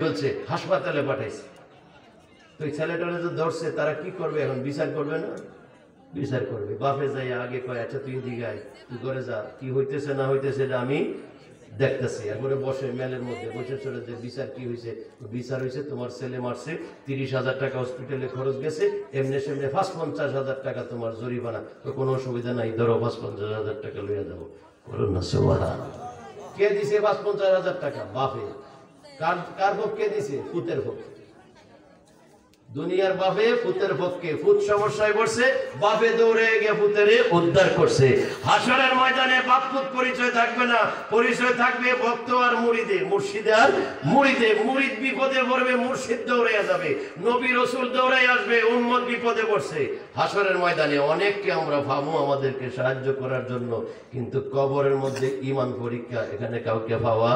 বলছে হাসপাতালে পাঠাইছে। তো এই ছেলেটারে যে ধরছে তারা কি করবে এখন? বিচার করবে না? বিচার করবে। বাপে যাই আগে কয় আচ্ছা তুই দিকে আয়, তুই করে যা, কি হইতেছে না হইতেছে এটা আমি দেখতেছি। এরপরে বসে মেলের মধ্যে বসে চলে যে বিচার কি হয়েছে? বিচার হয়েছে তোমার ছেলে মারছে, 30,000 টাকা হসপিটালে খরচ গেছে, এমনি সেমনি 50,000 টাকা তোমার জরিমানা। তো কোনো অসুবিধা নাই, ধরো 50,000 টাকা লইয়া যাবো। বলুন না সুবহানাল্লাহ। কে দিছে 50,000 টাকা? বাপে। কার পক্ষে দিছে? ফুতের পক্ষে। দুনিয়ার বাপে ফুতের পক্ষে। ফুত সমস্যায় পড়ছে, বাপে দৌড়ে গিয়ে ফুতেরে উদ্ধার করছে। হাসরের ময়দানে বাপ ফুত পরিচয় থাকবে না, পরিচয় থাকবে ভক্ত আর মুরিদে, মুর্শিদে আর মুরিদে। মুরিদ বিপদে পড়বে, মুর্শিদ দৌড়ে যাবে, নবী রাসূল দৌড়ে আসবে, উম্মত বিপদে পড়ছে। হাসরের ময়দানে অনেককে আমরা ভাবো আমাদেরকে সাহায্য করার জন্য, কিন্তু কবরের মধ্যে ঈমান পরীক্ষা, এখানে কাউকে পাওয়া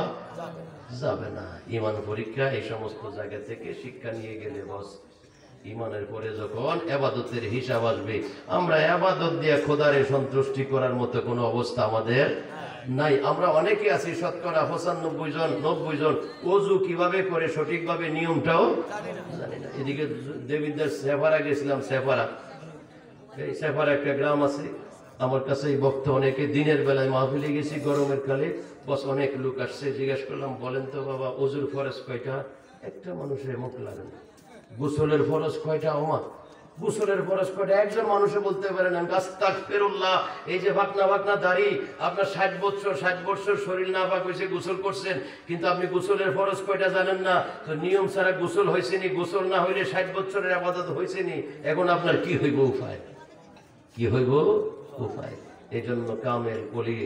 যাবে না। ঈমান পরীক্ষা এই সমস্ত জায়গা থেকে শিক্ষা নিয়ে গেলে বস ঈমানের পরে যখন ইবাদতের হিসাব আসবে, আমরা ইবাদত দিয়ে খোদারে সন্তুষ্টি করার মতো কোনো অবস্থা আমাদের নাই। আমরা অনেকে আছি শতকরা 95 জন ওযু কিভাবে করে সঠিকভাবে নিয়মটাও জানি না। এদিকে দেবিদ্দার সেফারা গেছিলাম, সেফারা, এই সেফারা একটা গ্রাম আছে আমার কাছে। এই বক্ত অনেকে দিনের বেলায় মাহফিলে গেছি, গরমের কালে বস অনেক লোক আসছে। জিজ্ঞেস করলাম বলেন তো বাবা ওযুর ফরজ কয়টা? একটা মানুষের মুখ লাগে না। গোসলের ফরজ কয়টা? ওমা গোসলের ফরজ কয়টা? একজন মানুষে বলতে পারেন আমি আস্তাগফিরুল্লাহ। এই যে ভাগনা দাড়ি, আপনার 60 বছর শরীর না পাক হয়েছে, গোসল করছেন, কিন্তু আপনি গোসলের ফরজ কয়টা জানেন না। তো নিয়ম ছাড়া গোসল হয়েছেনি, গোসল না হইলে 60 বছরের ইবাদত হয়েছেনি। এখন আপনার কি হইব উপায়? কি হইব উপায়? এই জন্য কামেল বলি